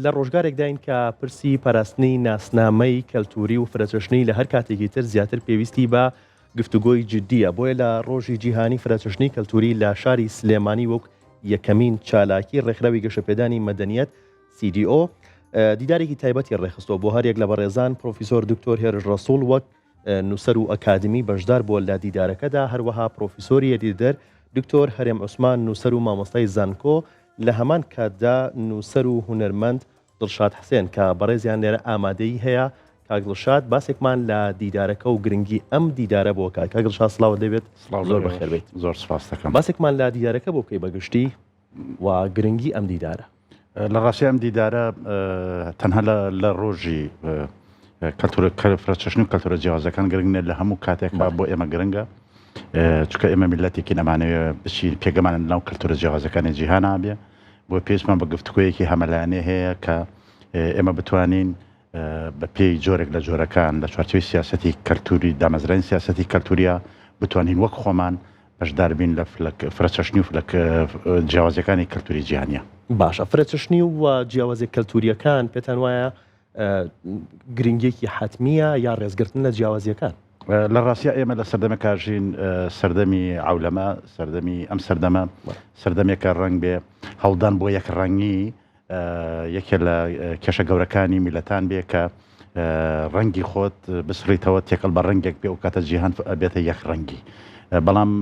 لە ڕۆژگارێکداین کە پرسی پاراستنی ناسنامەی کەلتوری و فرەچەشنی لە هەر کاتێکی تر زیاتر پێویستی بە گفتوگۆی جددیە. بۆیە لە ڕۆژی جیهانی فرەچەشنی کەلتوری لە شاری سلێمانی وەک یەکەمین چالاکی ڕێکخراوی گەشەپێدانی مەدەنیەت CDO دیدارێکی تایبەتی ڕێخستەوە بۆ هەرێک لە بەڕێزان پرۆفیسۆر دکتۆر هێرش ڕەسوڵ وەک نووسەر و ئەکادمی بەشدار بۆ لە دیدارەکەدا، هەروەها پرۆفیسۆری یەدیدەر دکتۆر هەرێم عوسمان نووسەر و مامۆستای زانکۆ، لە هەمان کاتدا نووسەر و هونەرمەند دڵشاد حسێن کە بەڕێزیان لێرە ئامادەی هەیە. کاک دڵشاد باسێکمان لە دیدارەکە و گرنگی ئەم دیدارە بۆ کاک دڵشاد سڵاو دەبێت. زۆر بەخێر بێت. زۆر سپاس دەکەم. باسێکمان لە دیدارەکە بۆ بکەی بەگشتی و گرنگی ئەم دیدارە. لە ڕاستی ئەم دیدارە تەنها لە ڕۆژی فرەچەشنی و کەلتورە جیاوازەکان گرنگە لە هەموو کاتێکا بۆ ئێمە گرنگە، چونکە ئێمە میلەتێکی نەمانەوێت بچین پێگەمانە ناو کەلتورە جیاوازەکانی جیهانە بێ، بۆ پێویستمان بە گفتگۆیەکی هەمەلایانێ هەیە کە ئێمە بتوانین بە پێی جۆرێک لە جۆرەکان لە چوارچێوەی سیاسەتی کەلتوری دامەزرانی سیاسەتی کەلتوریە بتوانین وەک خۆمان بەشدار بین لە فرەچەشنی و جیاوازەکانی کەلتوری جیهانیە. باشە، فرەچەشنی و جیاوازە کەلتوریەکان پێتان وایە گرنگێکی حتمیە یا ڕێزگرتن لە جیاوازیەکان؟ لە ڕاستیە ئێمە لە سەردەمە کاژین سەردەمی عولەمە، سەردەمی ئەم سەردەمە سەردەمێکە ڕنگ بێ هەڵدان بۆ یەک ڕەنگی یەکێ لە کێشە گەورەکانی میلەتان بێ کە ڕەنگی خۆت بسڕیتەوە تێکەڵ بە ڕەنگێک بێ و کاتە جیهان بێتە یەک ڕەنگی. بەڵام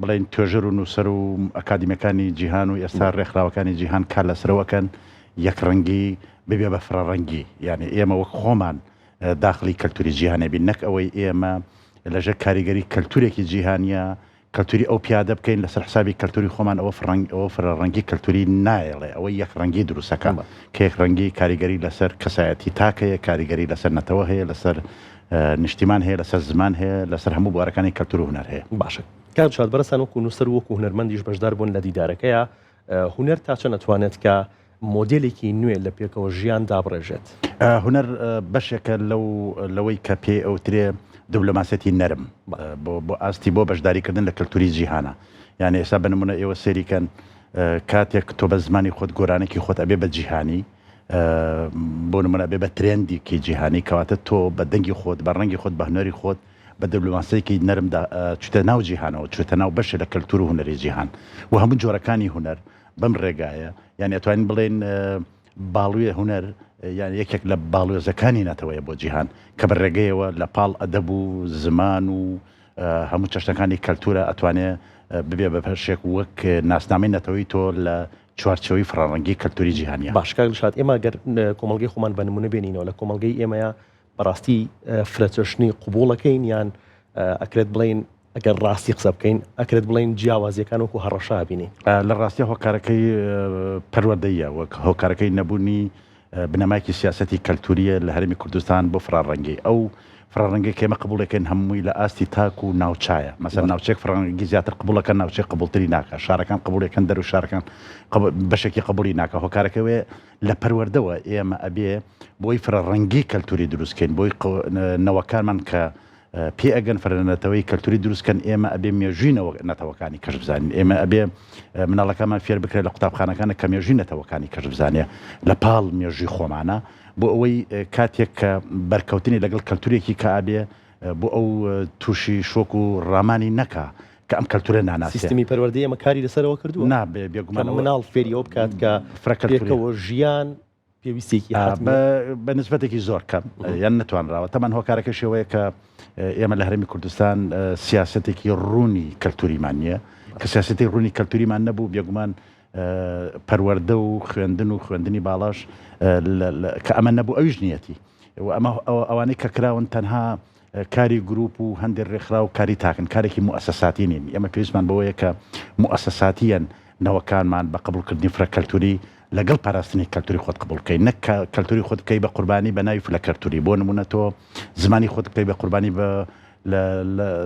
بڵێن توێژەر و نووسەر و ئەکادیمیەکانی جیهان و ئێستا ڕێکخراوەکانی جیهان کار لەسەرەوەکەن یەک ڕەنگی ببێ بە فرەڕەنگی، یعنی ئێمە وەک خۆمان داخلی کەلتوری جیهانە بین، نەک ئەوەی ئێمە لەژێر کاریگەری کەلتورێکی جیهانیە کەلتوری ئەو پیادە بکەین لەسەر حسابی کەلتوری خۆمان ئەوە فرەڕەنگی کەلتوری نایڵێ، ئەوەی یەک ڕەنگی دروستەکە کە یەک ڕەنگی کاریگەری لەسەر کەسایەتی تاکەیە، کاریگەری لەسەر نەتەوە هەیە، لەسەر نیشتیمان هەیە، لەسەر زمان هەیە، لەسەر هەموو بوارەکانی کەلتور و هونەر هەیە. باشە، کاک دڵشاد بەرەسان وەکو نووسەر وەکو هونەرمەندیش بەشدار بوون لە دیدارەکەیە، هونەر تا چەند ئەتوانێت کە مۆدێلێکی نوێ لە پێکەوە ژیان دابڕێژێت؟ هونەر بەشێکە لەوەی کە پێ ئەوترێ دیبلۆماسیەتی نەرم بۆ ئاستی بۆ بەشداریکردن لە کەلتوری جیهانە. یعنی ئێستا بنمونە ئێوە سێریکەن کاتێک تۆ بە زمانی خۆت گۆرانێکی خۆت ئەبێ بە جیهانی، بۆ نمونە ئەبێ بە ترێندێکی جیهانی، کەواتە تۆ بە دەنگی خۆت بە ڕەنگی خۆت بە هونەری خۆت بە دیبلۆماسیەکی نەرمدا چوتە ناو جیهانەوە، چوتە ناو بەشێ لە کەلتور و هونەری جیهان و هەموو جۆرەکانی هونەر بەم ڕێگایە. یعنی ئەتوانین بڵێن باڵوێ هونەر یعنی یەکێک لە باڵوێزەکانی ناتەوەیە بۆ جیهان کە بە ڕێگەیەوە لە پاڵ ئەدەب و زمان و هەموو چەشتەکانی کەلتورە ئەتوانێت ببێ بە پەرشێک وەک ناسنامەی نەتەوەی تۆ لە چوارچەوەی فرەڕەنگی کەلتوری جیهانیە. باش، کاک دڵشاد ئێمە گەر کۆمەڵگەی خۆمان بە نمونە بێنینەوە، لە کۆمەڵگەی ئێمەیە بەڕاستی فرەچەشنی قوبوڵەکەین یان ئەکرێت بڵێن ئەگەر ڕاستی قسە بکەین ئەکرێت بڵێن جیاوازیەکان وەکو هەڕەشا بینی؟ لە ڕاستی هۆکارەکەی پەروەردەیە وەک هۆکارەکەی نەبوونی بنەمایکی سیاسەتی کەلتوریە لە هەرێمی کوردستان بۆ فرەڕەنگی. ئەو فرەڕەنگی کێمە قبوڵەکەن هەمووی لە ئاستی تاک و ناوچایە، مەسەر ناوچێک فرەڕەنگی زیاتر قبوڵەکە ناوچێک قبوڵتری ناکە، شارەکان قبوڵەکەن دەرو شارەکان بەشێکی قبوڵی ناکە. هۆکارەکەوێ لە پەروەردەوە ئێمە ئەبێ بۆی فرەڕەنگی کەلتوری دروستکەین، بۆی نەوەکانمان کە پێ ئەگەن فرەنەتەوەی کەلتوری دروستکەن ئێمە ئەبێ مێژوینەوە نەتەوەکانی کەش بزانین، ئێمە ئەبێ مناڵەکانمان فێر بکرێت لە قوتابخانەکانە کە مێژوی نەتەوەکانی کەش بزانێ لە پاڵ مێژوی خۆمانە، بۆ ئەوەی کاتێک کە بەرکەوتنی لەگەڵ کەلتورێکی کە ئابێ بۆ ئەو تووشی شۆک و ڕامانی نەکا کە ئەم کەلتورە ناناسی. سیستمی پەروەردەی ئەمە کاری لەسەرەوە کردووە؟ نا بێگومان مناڵ فێریەوە بکات کە فرەکەوە ژیان پێویستێکی بە نسبەتێکی زۆر کەم یان نەتوانراوە. تەمان هۆکارەکە شێوەیە کە ئێمە لە هەرێمی کوردستان سیاسەتێکی ڕوونی کەلتوریمان نییە، کە سیاسەتی ڕوونی کەلتوریمان نەبوو، بێگومان پەروەردە و خوێندن و خوێندنی باڵاش کە ئەمە نەبوو ئەویش نیەتی. ئەمە ئەوانەی کە کراون تەنها کاری گروپ و هەندێک ڕێکخرا و کاری تاکن، کارێکی موسەساتی نین. ئێمە پێویستمان بەوەیە کە موسەساتیەن نەوەکانمان بە قبولکردنی فرە کەلتوری لەگەڵ پاراستنی کەلتوری خۆت قبول بکەین، نەک کەلتوری خۆت بکەی بە قوربانی بە ناوی فرە کەلتوری. بۆ نمونە تۆ زمانی خۆت بکەی بە قوربانی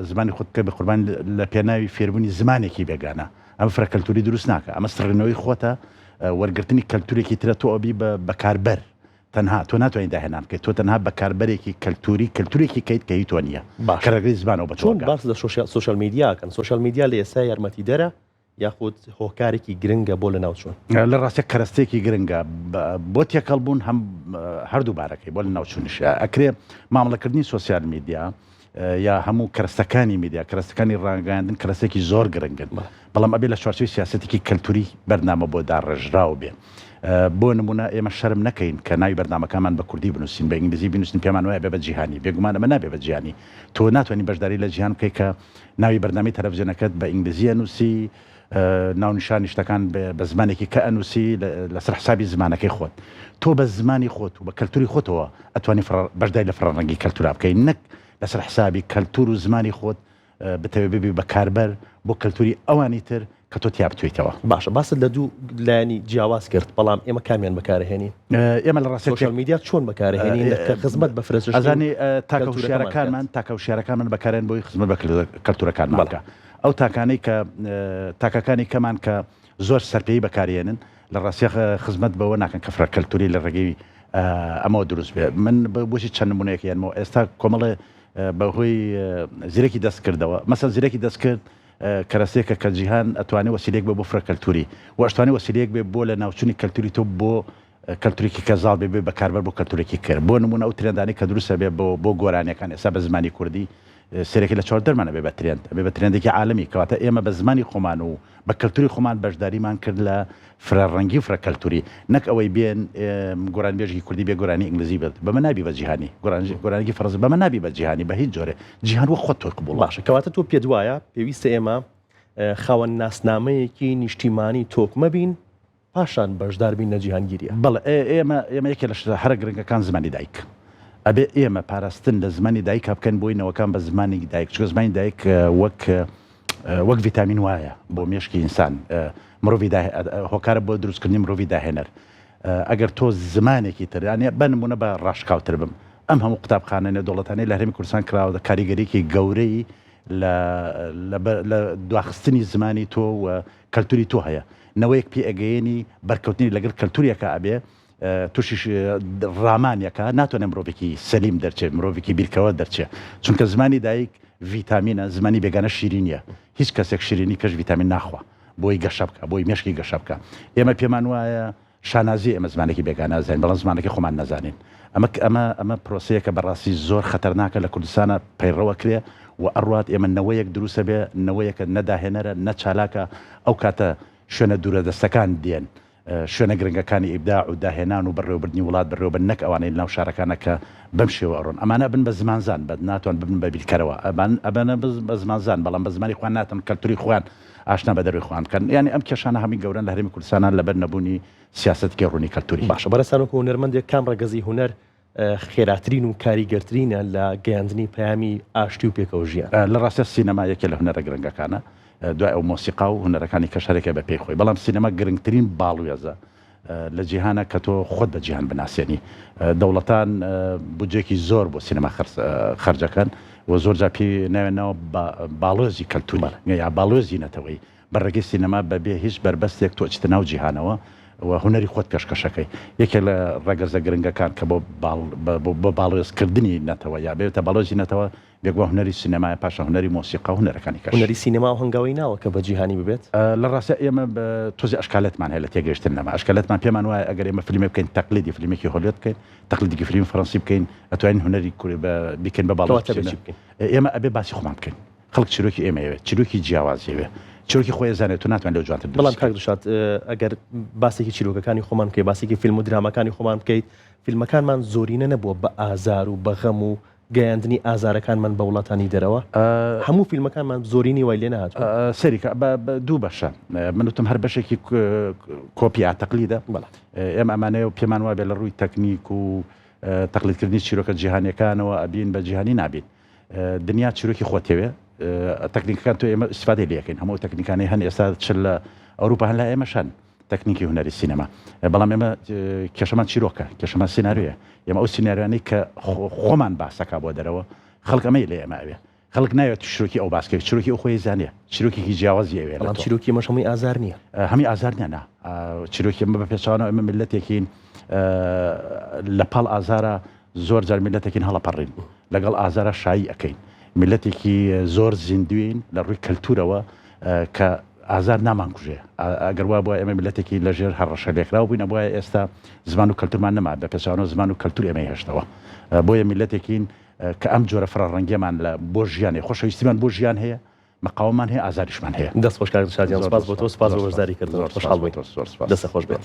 زمانی خۆت بکەی بە قوربانی لە پێناوی فێربوونی زمانێکی بێگانە، ئەمە فرە کەلتوری دروست ناکە. ئەمە سڕێنەوەی خۆتە وەرگرتنی کەلتورێکی ترە تۆ ئەبی بەکاربەر، تەنها تۆ ناتوانین داهێنان بکەیت، تۆ تەنها بەکاربەرێکی کەلتورێکی کەیت کە هی تۆ نییە کەرەگەی زمانەوە بە چۆن باس لە سوشال میدیاکەن. سوشال میدیا لە ئێستا یارمەتیدەرە یاخود هۆکارێکی گرنگە بۆ لە ناوچوون لە ڕاستە کەرەستێکی گرنگە بۆ تێکەڵبوون هەردوو بارەکەی بۆ لە ناوچوونش ئەکرێ مامەڵەکردنی سوسیال میدیا یا هەموو کەرەستەکانی میدیا کەرەستەکانی ڕاگەاندن کەرەستێکی زۆر گرنگن بەڵام ئەبێ لە چوارچوی سیاسەتێکی کەلتوری بەرنامە بۆ داڕێژراو بێ بۆ نمونە ئێمە شەرم نەکەین کە ناوی بەرنامەکەمان بە کوردی بنووسین بە ئینگلیزی بنووسین پێمان وایە بێ بە جیهانی بێگومان ئەمە نابێ بە جیهانی تۆ ناتوانانی بەشداری لە جیهان بکەی کە ناوی بەرنامەی تەلەڤیزیۆنەکەت بە ئینگلیزیە نووسی ناونیشانی شتەکان بە زمانێکی کە ئەنووسی لەسەر حسابی زمانەکەی خۆت تۆ بە زمانی خۆت و بە کەلتوری خۆتەوە ئەتوانی بەشداری لە فڕەنگی کەلتورا بکەین نەک لەسەر حسابی کەلتور و زمانی خۆت بتەوێت ببی بە کاربەر بۆ کەلتوری ئەوانی تر کە تۆ تیا بتوێتەوە باشە باست لە دوو لایانی جیاواز کرد بەڵام ئێمە کامیان بەکارهێنین ئێمە لە ڕاستە سوشیال میدیا چۆن بەکارهێنین کە خزمەت بە فرەچشنی ئەزانی تاکە وشارەکانمان بەکارێن بۆی خزمەت بە کەلتورەکانمان بکە ئەو تاکانەی کە تاکەکانی کەمان کە زۆر سەرپێی بەکارهێنن لە ڕاستیە خزمەت بەوە ناکەن کە فرە کەلتوری لە ڕێگەی ئەمە دروست بێ من بۆشی چەند نمونەیەک یانمەوە ئێستا کۆمەڵێ بەهۆی زیرەکی دەست کردەوە مەسەڵ زیرەکی دەست کرد کەرەستێکە کە جیهان ئەتوانێت وەسیلەیەک بێ بۆ فرە کەلتوری و ئەتوانێت وەسیلەیەک بێ بۆ لە ناوچوونی کەلتوری تۆ بۆ کەلتورێکی کەزاڵ بێ بەکاربەر بۆ کەلتورێکی کرد بۆ نمونە ئەو ترێندانی کە دروستە بێ بۆ گۆرانیەکان ئێستا بە زمانی کوردی سێرەکی لە چوار دەرمانە بێ بە ترێندێکی عالەمی کەواتە ئێمە بە زمانی خۆمان و بە کەلتوری خۆمان بەشداریمان کرد لە فرەڕەنگی فرە کەلتوری نەک ئەوەی بێن گۆرانبێژی کوردی بێ گۆرانی ئینگلیزی بێت بەمە نابی بە جیهانی گۆرانێکی فەرز بەمە نابی بە جیهانی بە هیچ جۆرە جیهان وە خۆت تۆ قبوڵ باشە کەواتە تۆ پێت وایە پێویستە ئێمە خاوەن ناسنامەیەکی نیشتیمانی تۆکمە بین پاشان بەشدار بین لە جیهانگیریە بەڵێ ئێمە یەکێ لە هەرە گرنگەکان زمانی دایک ئەبێ ئێمە پاراستن لە زمانی دایک بکەن بۆی نەوەکان بە زمانی دایک چکە زمانی دایک وەک ڤیتامین وایە بۆ مێشکی ئینسان مرۆڤی هۆکارە بۆ دروستکردنی مرۆڤی داهێنەر ئەگەر تۆ زمانێکی ترانێ بنمونە بە ڕاشکاوتر بم ئەم هەموو قوتابخانە نێودەوڵەتانەی لە هەرێمی کوردستان کراوە کاریگەریەکی گەورەی لە دواخستنی زمانی تۆ و کەلتوری تۆ هەیە نەوەیەک پێ ئەگەیەنی بەرکەوتنی لەگەڵ کەلتوریەکە ئەبێ تووشیش ڕامانیەکە ناتوانێت مرۆڤێکی سەلیم دەرچێت مرۆڤێکی بیرکەوە دەرچێت چونکە زمانی دایک ڤیتامینە زمانی بێگانە شیرینیە هیچ کەسێک شیرینی پێش ڤیتامین ناخوا بۆی گەشە بکە بۆی مێشکی گەشە بکە ئێمە پێمان وایە شانازی ئێمە زمانێکی بێگانە زانین بەڵام زمانێکی خۆمان نەزانین ئەمە پرۆسەیەکە بەڕاستی زۆر خەتەرناکە لە کوردستانە پەیڕەوە کرێ و ئەڕوات ئێمە نەوەیەک دروستە بێ نەوەیەکە نەداهێنەرە نەچالاکە ئەو کاتە شوێنە دوورەدەستەکان دێن شوێنە گرنگەکانی ئیبداع و داهێنان و بەڕێوەبردننی وڵات بەڕێوەبەر نەک ئەوانەی ناو شارەکانە کە بەم شێوە ئەڕۆن ئەمانە بن بە زمانزان بە ناتوان ببن بە بیرکەرەوە ئەبەنە بە زمانزان بەڵام بە زمانی خوان ناتن کەلتوری خوان ئاشنا بە دەروی خوان بکەن یعنی ئەم کێشانە هەمی گەورن لە هەرێمی کوردستانان لەبەر نەبوونی سیاسەتکی ڕوونی کەلتوری باشە بەرەسانۆکە هونەرمەندێک کام ڕێگەزی هونەر خێراترین و کاریگەرترینە لە گەیاندنی پەیامی ئاشتی و پێکەوە ژیان لە ڕاستە سینەما یەکێ لە هونەرە گرنگەکانە دوای ئەو مۆسیقا و هونەرەکانی کەشارێکە بە پێی خۆی بەڵام سینەما گرنگترین باڵوێزە لە جیهانە کە تۆ خۆت بە جیهان بناسیێنی دەوڵەتان بودجێکی زۆر بۆ سینەما خەرجەکەن و زۆر جا پێی ناوێنەوە باڵۆزی کەلتوری یا باڵۆزی نەتەوەی بەڕێگەی سینەما بەبێ هیچ بربەستێک تۆ چتە ناو جیهانەوە و هونەری خۆت پێشکەشەکەی یەکێک لە ڕێگەزە گرنگەکان کە بۆ باڵۆزکردنی نەتەوە یا بێتە باڵۆزی نەتەوە بێگووە هونەری سینەمایە پاشە هونەری مۆسیقا و هونەرەکانی کەش هونەری سینەما و هەنگاوی ناوە کە بە جیهانی ببێت لە ڕاستە ئێمە تۆزی ئەشکالەتمان هەیە لە تێگەیشتن نەما ئەشکالەتمان پێمان وایە ئەگەر ئێمە فیلمێ بکەین تەقلیدی فیلمێکی هۆلیوود بکەین تەقلیدێکی فیلم فەڕەنسی بکەین ئەتوانین هونەری بیکەین بە باڵۆز ئێمە ئەبێ باسی خۆمان بکەین خەڵک چیرۆکی ئێمەوێت چیرۆکی جیاوازیەوێ چیرۆکی خۆی زانێت تو ناتوان لەو جوانتر بەڵام کاک دوشات ئەگەر باسێکی چیرۆکەکانی خۆمان بکەیت باسێکی فیلم و درامەکانی خۆمان بکەیت فیلمەکانمان زۆرینە نەبووە بە ئازار و بە غەم و گەیاندنی ئازارەکانمان بە وڵاتانی دەرەوە هەموو فیلمەکانمان زۆرینی وای لێ نهات سەریکە بە دوو بەشە منوتم هەر بەشێکی کۆپی ئاتەقلیدە ئێمە ئەمانەیە و پێمان وابێ لە ڕووی تەکنیک و تەقلیدکردنی چیرۆکە جیهانیەکانەوە ئەبین بە جیهانی نابین دنیا چیرۆکی خۆتەوێ تەکنیکەکان تۆ ئێمە استفادەی لەکەین هەموو تەکنیکانی هەن ئێستا چ لە ئەوروپا هەن لە ئێمەشان تەکنیکی هونەری سینەما بەڵام ئێمە کێشەمان چیرۆکە کێشەمان سیناریویە ئێمە ئەو سیناریوانەی کە خۆمان باسەکە بۆ دەرەوە خەڵک ئەمەی لە ئێمە ئەوێ خەڵک ناوێت چیرۆکی ئەو باسکە چیرۆکی ئەو خۆی زانێ چیرۆکێکی جیاوازی ئەوێ بەڵام چیرۆکی مەش هەمووی ئازار نییە هەمی ئازار نیە نا چیرۆکی ئەمە بە پێچوانەوە ئێمە ملەتێکین لە پاڵ ئازارە زۆر جار ملەتێکین هەڵەپەڕین لەگەڵ ئازارە شایی ئەەکەین ملەتێکی زۆر زیندوین لە ڕووی کەلتورەوە کە ئازار نامانکوژێ ئەگەر وا بۆ ئێمە ملەتێکی لەژێر هەڕەشە لێکراوە بووین ئەوە ئێستا زمان و کەلتورمان نەما بە پێچوانەوە زمان و کەلتور ئێمەی هێشتەوە بۆیە میلەتێکین کە ئەم جۆرە فڕەڕەنگیمان لە بۆ ژیانێ خۆشەویستیمان بۆ ژیان هەیە مەقاوممان هەیە ئازاریشمان هەیە دەست خۆش کاک شادیان سپاس بۆ تۆ سپاس بۆ بەشداری کردنەوە خۆشحاڵ بووین دەستە خۆش بێت